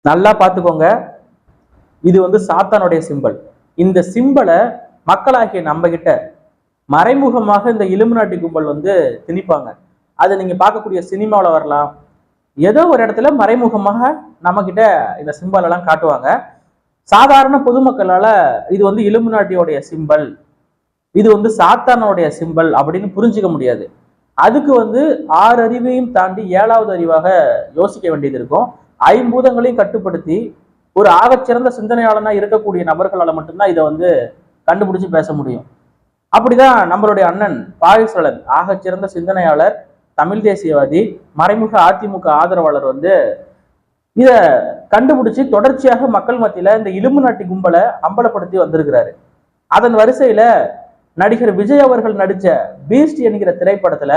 நல்லா பார்த்துக்கோங்க. இது வந்து சாத்தானுடைய சிம்பல். இந்த சிம்பலை மக்களாகிய நம்ம கிட்ட மறைமுகமாக இந்த இலுமினாட்டி கும்பல் வந்து திணிப்பாங்க. அதை நீங்க பார்க்கக்கூடிய சினிமாவில் வரலாம், ஏதோ ஒரு இடத்துல மறைமுகமாக நம்ம கிட்ட இந்த சிம்பல் எல்லாம் காட்டுவாங்க. சாதாரண பொதுமக்களால இது வந்து இலுமினாட்டியோடைய சிம்பல், இது வந்து சாத்தானுடைய சிம்பல் அப்படின்னு புரிஞ்சுக்க முடியாது. அதுக்கு வந்து 6 அறிவையும் தாண்டி 7வது அறிவாக யோசிக்க வேண்டியது இருக்கும். ஐம்பூதங்களையும் கட்டுப்படுத்தி ஒரு ஆகச்சிறந்த சிந்தனையாளனா இருக்கக்கூடிய நபர்களால மட்டும்தான் இதை வந்து கண்டுபிடிச்சு பேச முடியும். அப்படிதான் நம்மளுடைய அண்ணன் பாரிசாலன் ஆகச்சிறந்த சிந்தனையாளர், தமிழ் தேசியவாதி, மறைமுக அதிமுக ஆதரவாளர் வந்து இத கண்டுபிடிச்சு தொடர்ச்சியாக மக்கள் மத்தியில இந்த இலுமினாட்டி கும்பலை அம்பலப்படுத்தி வந்திருக்கிறாரு. அதன் வரிசையில நடிகர் விஜய் அவர்கள் நடிச்ச பீஸ்ட் என்கிற திரைப்படத்துல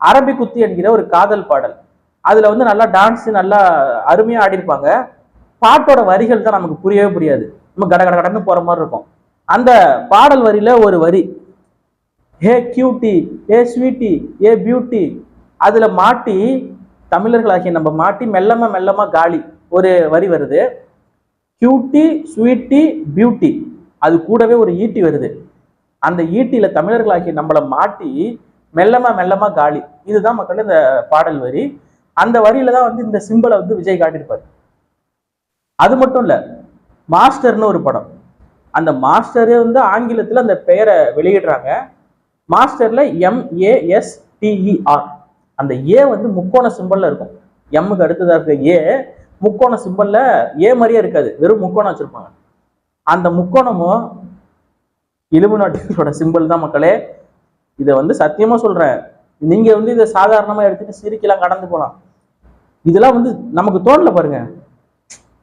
அரபி குத்தி என்கிற ஒரு காதல் பாடல், அதுல வந்து நல்லா டான்ஸ் நல்லா அருமையா ஆடி இருப்பாங்க. பாட்டோட வரிகள் தான் நமக்கு புரியவே புரியாது, நம்ம கட கட கடன்னு போற மாதிரி இருக்கும். அந்த பாடல் வரியில ஒரு வரி, hey cutie, hey sweetie, hey beauty, அதுல மாட்டி தமிழர்களாகிய நம்ம மாட்டி மெல்லமா மெல்லமா காலி ஒரு வரி வருது. கியூட்டி, ஸ்வீட்டி, பியூட்டி, அது கூடவே ஒரு ஈட்டி வருது. அந்த ஈட்டியில தமிழர்களாகிய நம்மளை மாட்டி மெல்லமா மெல்லமா காலி, இதுதான் மக்கள் இந்த பாடல் வரி. அந்த வரியில தான் வந்து இந்த சிம்பலை வந்து விஜய் காட்டியிருப்பாரு. அது மட்டும் இல்ல, மாஸ்டர்னு ஒரு படம், அந்த மாஸ்டரே வந்து ஆங்கிலத்துல அந்த பெயரை வெளியிடுறாங்க. மாஸ்டர்ல MASTER, அந்த ஏ வந்து முக்கோண சிம்பல்ல இருக்கும். எம்முக்கு அடுத்ததா இருக்க ஏ முக்கோண சிம்பல்ல ஏ மாதிரியே இருக்காது, வெறும் முக்கோணம் வச்சிருப்பாங்க. அந்த முக்கோணமும் இலுமினாட்டியோட சிம்பல் தான் மக்களே. இதை வந்து சத்தியமா சொல்றேன், நீங்க வந்து இதை சாதாரணமா எடுத்துட்டு சிரிக்கலாம், கடந்து போலாம். இதெல்லாம் வந்து நமக்கு தோணல பாருங்க.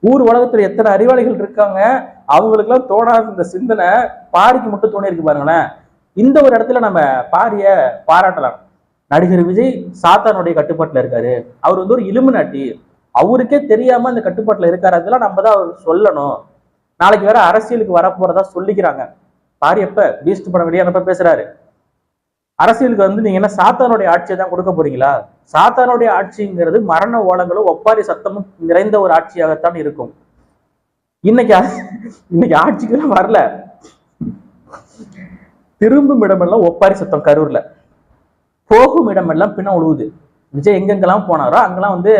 ஊர் உலகத்துல எத்தனை அறிவாளிகள் இருக்காங்க, அவங்களுக்கு எல்லாம் தோணாத இந்த சிந்தனை பாரிக்கு மட்டும் தோணி இருக்கு பாருங்களேன். இந்த ஒரு இடத்துல நம்ம பாரிய பாராட்டலாம். நடிகர் விஜய் சாத்தானுடைய கட்டுப்பாட்டுல இருக்காரு, அவர் வந்து ஒரு இலுமினாட்டி, அவருக்கே தெரியாம அந்த கட்டுப்பாட்டுல இருக்காரு, அதெல்லாம் நம்ம தான் அவர் சொல்லணும். நாளைக்கு வேற அரசியலுக்கு வரப்போறதா சொல்லிக்கிறாங்க. பாரு எப்ப பீஸ்ட் படம் வெளியானப்ப பேசுறாரு, அரசியலுக்கு வந்து நீங்க என்ன சாத்தானுடைய ஆட்சியை தான் கொடுக்க போறீங்களா? சாத்தானுடைய ஆட்சிங்கிறது மரண ஓலங்களும் ஒப்பாரி சத்தமும் நிறைந்த ஒரு ஆட்சியாகத்தான் இருக்கும். இன்னைக்கு இன்னைக்கு ஆட்சிக்கெல்லாம் வரல, திரும்பும் இடமெல்லாம் ஒப்பாரி சத்தம் கரூர்ல, போகும் இடமெல்லாம் பின்ன உழுவுது. விஜய் எங்கெங்கெல்லாம் போனாரோ அங்கெல்லாம் வந்து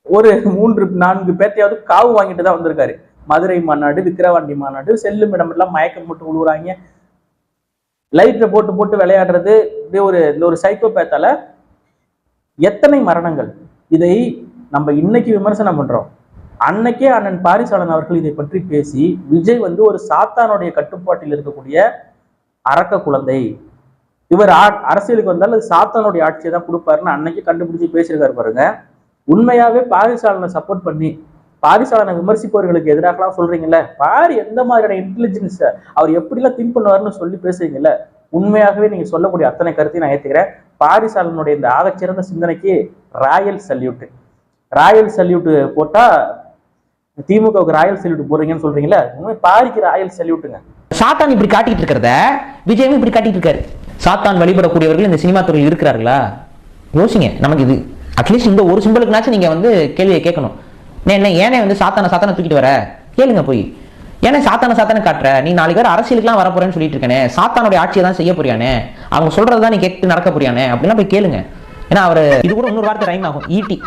ஒரு 3-4 பேர்த்தையாவது காவு வாங்கிட்டு தான் வந்திருக்காரு. மதுரை மாநாடு, விக்கிரவாண்டி மாநாடு, செல்லும் இடமெல்லாம் மயக்கம் போட்டு உழுவுறாங்க, லைட்ல போட்டு போட்டு விளையாடுறது, இப்படி ஒரு சைக்கோபேத்தால எத்தனை மரணங்கள். இதை நம்ம இன்னைக்கு விமர்சனம் பண்றோம். அன்னைக்கே அண்ணன் பாரிசாலன் அவர்கள் இதை பற்றி பேசி, விஜய் வந்து ஒரு சாத்தானுடைய கட்டுப்பாட்டில் இருக்கக்கூடிய அரக்க குழந்தை, இவர் அரசியலுக்கு வந்தாலும் அது சாத்தானுடைய ஆட்சியை தான் கொடுப்பாருன்னு அன்னைக்கு கண்டுபிடிச்சு பேசியிருக்காரு பாருங்க. உண்மையாவே பாரிசாலனை சப்போர்ட் பண்ணி பாரிசாலனை விமர்சிப்பவர்களுக்கு எதிராகலாம் சொல்றீங்கல்ல, பாரி எந்த மாதிரியான இன்டெலிஜென்ஸ், அவர் எப்படிலாம் திங்க் பண்ணுவாருன்னு சொல்லி பேசுறீங்கல்ல, உண்மையாகவே நீங்க சொல்லக்கூடிய அத்தனை கருத்தையும் நான் ஏத்துக்கிறேன். பாரிசாலனுடைய இந்த ஆகச்சிறந்த சிந்தனைக்கு ராயல் சல்யூட். ராயல் சல்யூட் போட்டா திமுகவுக்கு ராயல் சல்யூட் போடுறீங்கன்னு சொல்றீங்களா, உண்மை பாரிக்கு ராயல் சல்யூட்டுங்க. சாத்தான் இப்படி காட்டிட்டு இருக்கிறத விஜயும் இப்படி காட்டிட்டு இருக்காரு. சாத்தான் வழிபடக்கூடியவர்கள் இந்த சினிமா துறையில் இருக்கிறார்களா? யோசிங்க. நமக்கு இது அட்லீஸ்ட் இந்த ஒரு சிம்பலுக்குனாச்சும் நீங்க வந்து கேள்வியை கேட்கணும். ஏனே வந்து சாத்தான தூக்கிட்டு வர கேளுங்க போய், ஏன்னா சாத்தான காட்டுற, நீ நாளைக்கு வேற அரசியலுக்குலாம் வர போறேன்னு சொல்லிட்டு இருக்கானே, சாத்தானுடைய ஆட்சியை தான் செய்ய போறியானே, அவங்க சொல்றதுதான் நீ கேட்டு நடக்க போறியானே அப்படின்னா போய் கேளுங்க. ஏன்னா அவரு இது கூட இன்னொரு வார்த்தை ரைம் ஆகும், ஈட்டி.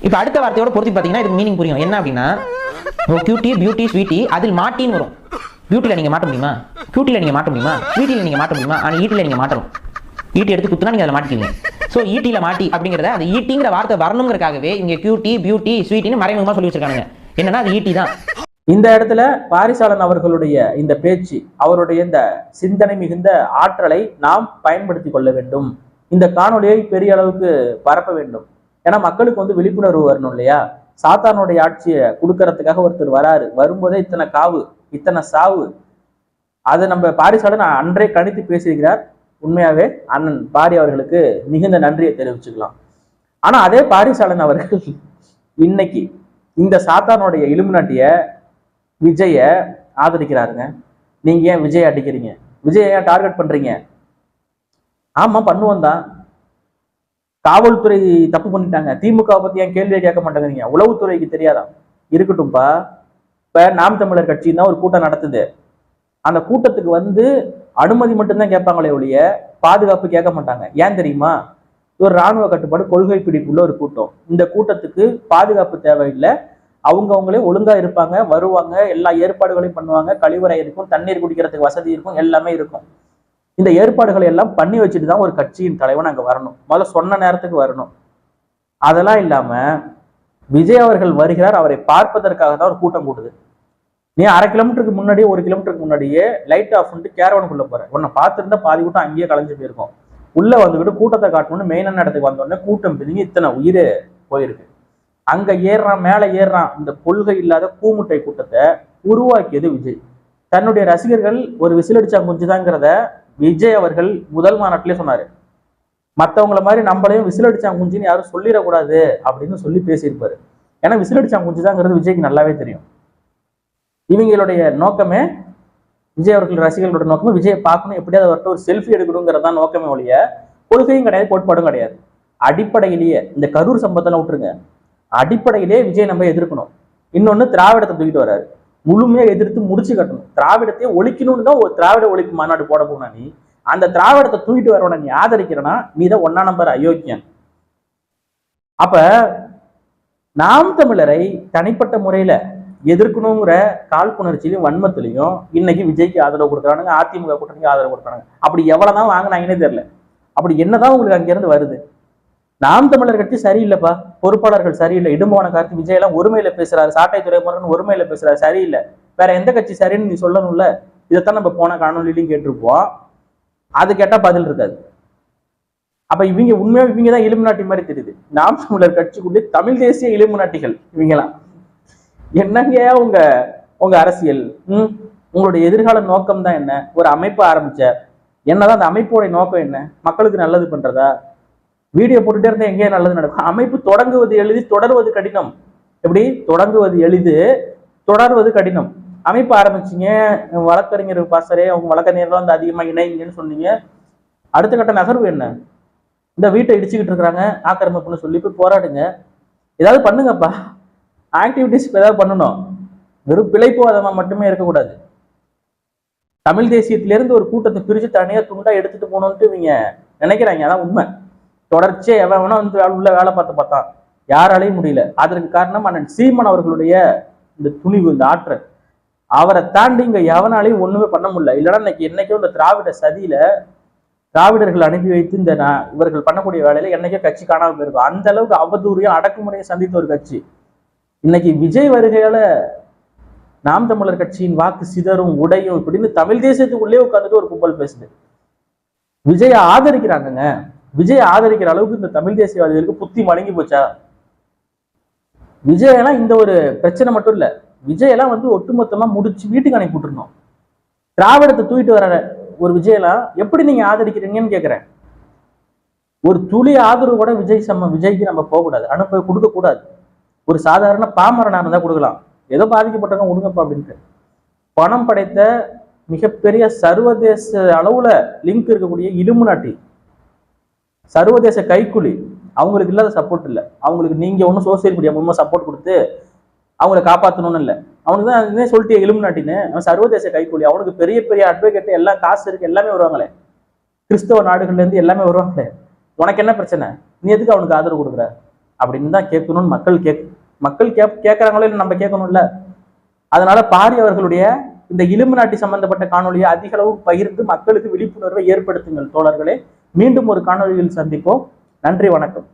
இப்ப அடுத்த வார்த்தையோட பொறுத்து பாத்தீங்கன்னா இதுக்கு மீனிங் புரியும். என்ன அப்படின்னா, கியூட்டி, பியூட்டி, ஸ்வீட்டி, அதில் மாட்டின்னு வரும். பியூட்டில நீங்க மாட்ட முடியுமா? கியூட்டில நீங்க மாட்ட முடியுமா? ஸ்வீட்டில நீங்க மாட்ட முடியுமா? ஆனா ஈட்டில நீங்க மாட்டணும். ஈட்டி எடுத்து குத்துனா நீங்க அதில் மாட்டிக்கீங்க. ஸோ ஈட்டில மாட்டி அப்படிங்கிறத, அந்த ஈட்டிங்கிற வார்த்தை வரணுங்கிறதுக்காகவே இங்க கியூட்டி, பியூட்டி, ஸ்வீட்டின்னு மறைமுகமா சொல்லி வச்சிருக்காங்க. என்னன்னா அது ஈட்டி தான். இந்த இடத்துல பாரிசாலன் அவர்களுடைய இந்த பேச்சு, அவருடைய இந்த சிந்தனை மிகுந்த ஆற்றலை நாம் பயன்படுத்தி கொள்ள வேண்டும். இந்த காணொலியை பெரிய அளவுக்கு பரப்ப வேண்டும். ஏன்னா மக்களுக்கு வந்து விழிப்புணர்வு வரணும் இல்லையா? சாத்தானுடைய ஆட்சியை கொடுக்கறதுக்காக ஒருத்தர் வராரு, வரும்போதே இத்தனை காவு, இத்தனை சாவு, அதை நம்ம பாரிசாலன் அன்றே கணித்து பேசியிருக்கிறார். உண்மையாவே அண்ணன் பாரி அவர்களுக்கு மிகுந்த நன்றியை தெரிவிச்சுக்கலாம். ஆனா அதே பாரிசாலன் அவர்கள் இன்னைக்கு இந்த சாத்தானுடைய இலுமினாட்டிய விஜய ஆதரிக்கிறாருங்க. நீங்க ஏன் விஜய் அடிக்கிறீங்க? விஜய் ஏன் டார்கெட் பண்றீங்க? ஆமா பண்ணுவோம் தான், காவல்துறை தப்பு பண்ணிட்டாங்க, திமுக பத்தி ஏன் கேள்வியை கேட்க மாட்டேங்கிறீங்க, உளவுத்துறைக்கு தெரியாதா? இருக்கட்டும்பா. இப்ப நாம் தமிழர் கட்சி தான் ஒரு கூட்டம் நடத்துது, அந்த கூட்டத்துக்கு வந்து அனுமதி மட்டும்தான் கேட்பாங்களே ஒழிய பாதுகாப்பு கேட்க மாட்டாங்க. ஏன் தெரியுமா? ஒரு ராணுவ கட்டுப்பாடு கொள்கை பிடிப்புள்ள ஒரு கூட்டம். இந்த கூட்டத்துக்கு பாதுகாப்பு தேவையில்லை, அவங்களே ஒழுங்கா இருப்பாங்க, வருவாங்க, எல்லா ஏற்பாடுகளையும் பண்ணுவாங்க, கழிவறை இருக்கும், தண்ணீர் குடிக்கிறதுக்கு வசதி இருக்கும், எல்லாமே இருக்கும். இந்த ஏற்பாடுகளை எல்லாம் பண்ணி வச்சுட்டு தான் ஒரு கட்சியின் தலைவன் அங்க வரணும், முதல்ல சொன்ன நேரத்துக்கு வரணும். அதெல்லாம் இல்லாம விஜய் அவர்கள் வருகிறார், அவரை பார்ப்பதற்காக தான் ஒரு கூட்டம் கூடுது. நீ 1/2 கிலோமீட்டருக்கு முன்னாடியே 1 கிலோமீட்டருக்கு முன்னாடியே லைட் ஆஃப் பண்ணிட்டு கேரவனுக்குள்ள போற, உன்னை பார்த்துருந்தா பாதி கூட்டம் அங்கேயே கலைஞ்சு போயிருக்கும். உள்ள வந்துக்கிட்டு கூட்டத்தை காட்டணும்னு மெயினான இடத்துக்கு வந்தோடனே கூட்டம் பிரிஞ்சு இத்தனை உயிரே போயிருக்கு. அங்க ஏறுறான், மேல ஏறுறான். இந்த கொள்கை இல்லாத கூமுட்டை கூட்டத்தை உருவாக்கியது விஜய். தன்னுடைய ரசிகர்கள் ஒரு விசிலடிச்சா குஞ்சுதாங்கிறத விஜய் அவர்கள் முதல் மாநாட்டிலே சொன்னாரு. மற்றவங்கள மாதிரி நம்மளையும் விசிலடிச்சா குஞ்சுன்னு யாரும் சொல்லிடக்கூடாது அப்படின்னு சொல்லி பேசியிருப்பாரு. ஏன்னா விசிலடிச்சா குஞ்சுதாங்கிறது விஜய்க்கு நல்லாவே தெரியும். இவங்களுடைய நோக்கமே, விஜய் அவர்கள் ரசிகர்களோட நோக்கமே விஜயை பார்க்கணும், எப்படியாவது அவர்கிட்ட ஒரு செல்ஃபி எடுக்கணுங்கிறது தான் நோக்கமே ஒழிய கொள்கையும் கிடையாது, கோட்பாடும் கிடையாது. அடிப்படையிலேயே இந்த கரூர் சம்பவத்தெல்லாம் விட்டுருங்க, அடிப்படையிலேயே விஜய் நம்ம எதிர்க்கணும். இன்னொன்னு திராவிடத்தை தூக்கிட்டு வர்றாரு, முழுமையா எதிர்த்து முடிச்சு கட்டணும். திராவிடத்தையே ஒழிக்கணும்னு தான் ஒரு திராவிட ஒழிப்பு மாநாடு போட போனா, நீ அந்த திராவிடத்தை தூக்கிட்டு வரவன நீ ஆதரிக்கிறனா நீ தான் 1ஆம் நம்பர் அயோக்கியன். அப்ப நாம் தமிழரை தனிப்பட்ட முறையில எதிர்க்கணுங்கிற காழ்ப்புணர்ச்சியிலையும் வன்மத்திலையும் இன்னைக்கு விஜய்க்கு ஆதரவு கொடுக்குறானுங்க, அதிமுக கூட்டணிக்கு ஆதரவு கொடுக்குறாங்க. அப்படி எவ்வளவுதான் வாங்கினாங்கன்னே தெரியல. அப்படி என்னதான் உங்களுக்கு அங்கிருந்து வருது? நாம் தமிழர் கட்சி சரியில்லைப்பா, பொறுப்பாளர்கள் சரியில்லை, இடும்பவன கார்த்தி விஜய் எல்லாம் ஒருமையில பேசுறாரு, சாட்டை துறைமுருகன் ஒருமையில பேசுறாரு, சரியில்லை. வேற எந்த கட்சி சரின்னு நீ சொல்லணும்ல. இதைத்தான் நம்ம போன காணொலியிலையும் கேட்டிருப்போம், அது கேட்டா பதில் இருக்காது. அப்ப உண்மையா இவங்க தான் இலுமினாட்டி மாதிரி தெரியுது. நாம் தமிழர் கட்சிக்குள்ளே தமிழ் தேசிய இலுமினாட்டிகள் இவங்கெல்லாம். என்னங்க உங்க உங்க அரசியல்? உங்களுடைய எதிர்கால நோக்கம் தான் என்ன? ஒரு அமைப்பு ஆரம்பிச்ச என்னதான் அந்த அமைப்போட நோக்கம் என்ன? மக்களுக்கு நல்லது பண்றதா? வீடியோ போட்டுட்டே இருந்தா எங்கேயே நல்லது நடக்கும். அமைப்பு தொடங்குவது எளிது, தொடர்வது கடினம். எப்படி? தொடங்குவது எளிது, தொடர்வது கடினம். அமைப்பு ஆரம்பிச்சிங்க, வழக்கறிஞர் பாசரே, அவங்க வழக்கறிஞர்கள் வந்து அதிகமா இணைங்கன்னு சொன்னீங்க. அடுத்த கட்ட நகர்வு என்ன? இந்த வீட்டை இடிச்சுக்கிட்டு இருக்கிறாங்க, ஆக்கிரமிப்புன்னு சொல்லி போய் போராடுங்க, ஏதாவது பண்ணுங்கப்பா, ஆக்டிவிட்டிஸ் ஏதாவது பண்ணணும். வெறும் பிழைப்புவாதமா மட்டுமே இருக்கக்கூடாது. தமிழ் தேசியத்திலிருந்து ஒரு கூட்டத்தை பிரிச்சு தனியா துண்டா எடுத்துட்டு போகணும்ட்டு இவங்க நினைக்கிறாங்க. அதான் உண்மை. தொடர்ச்சியா எவன் வந்து உள்ள வேலை பார்த்தான், யாராலையும் முடியல. அதற்கு காரணம் அண்ணன் சீமன் அவர்களுடைய இந்த துணிவு, இந்த ஆற்றல். அவரை தாண்டி இங்க எவனாலையும் ஒண்ணுமே பண்ண முடியல. இல்லைன்னா என்னைக்கோ இந்த திராவிட சதியில திராவிடர்கள் அனுப்பி வைத்து இந்த இவர்கள் பண்ணக்கூடிய வேலையில என்னைக்கோ கட்சி காணாமல் போயிருக்கும். அந்த அளவுக்கு அவதூறையும் அடக்குமுறையை சந்தித்த ஒரு கட்சி. இன்னைக்கு விஜய் வருகையால நாம் தமிழர் கட்சியின் வாக்கு சிதறும், உடையும் இப்படின்னு தமிழ் தேசியத்துக்குள்ளே உட்கார்ந்துட்டு ஒரு கும்பல் பேசுது. விஜயை ஆதரிக்கிறாங்கங்க. விஜய் ஆதரிக்கிற அளவுக்கு இந்த தமிழ் தேசியவாதிகளுக்கு புத்தி மடங்கி போச்சா? விஜயெல்லாம் இந்த ஒரு பிரச்சனை மட்டும் இல்ல, விஜயெல்லாம் வந்து ஒட்டுமொத்தமா முடிச்சு வீட்டுக்கு அனுப்பி விட்டுருணும். திராவிடத்தை தூக்கிட்டு வர ஒரு விஜயெல்லாம் எப்படி நீங்க ஆதரிக்கிறீங்கன்னு கேட்கிறேன். ஒரு துளி ஆதரவு கூட விஜய்க்கு நம்ம போகக்கூடாது, அனுப்ப கொடுக்க கூடாது. ஒரு சாதாரண பாமரனா இருந்தா கொடுக்கலாம், ஏதோ பாதிக்கப்பட்டவங்க கொடுங்கப்பா அப்படின்ட்டு. பணம் படைத்த மிகப்பெரிய சர்வதேச அளவுல லிங்க் இருக்கக்கூடிய இலுமினாட்டி, சர்வதேச கைக்கூலி, அவங்களுக்கு இல்லாத சப்போர்ட் இல்லை. அவங்களுக்கு நீங்க ஒன்றும் சோசியல் மீடியா மூலமா சப்போர்ட் கொடுத்து அவங்களை காப்பாற்றணும்னு இல்லை. அவனுக்கு தான் சொல்லிட்டு இலுமினாட்டின்னு, அவன் சர்வதேச கைக்கூலி. அவனுக்கு பெரிய பெரிய அட்வொகேட், எல்லாம் காசு இருக்கு, எல்லாமே வருவாங்களே, கிறிஸ்தவ நாடுகள்ல இருந்து எல்லாமே வருவாங்களே. உனக்கு என்ன பிரச்சனை? நீ எதுக்கு அவனுக்கு ஆதரவு கொடுக்குற அப்படின்னு தான் கேட்கணும்னு மக்கள் கேட்கறாங்களோ இல்லை, நம்ம கேட்கணும்ல. அதனால பாரி அவர்களுடைய இந்த இலுமினாட்டி சம்பந்தப்பட்ட காணொலியை அதிக அளவு பகிர்ந்து மக்களுக்கு விழிப்புணர்வை ஏற்படுத்துங்கள் தோழர்களே. மீண்டும் ஒரு காணொலியில் சந்திப்போம். நன்றி, வணக்கம்.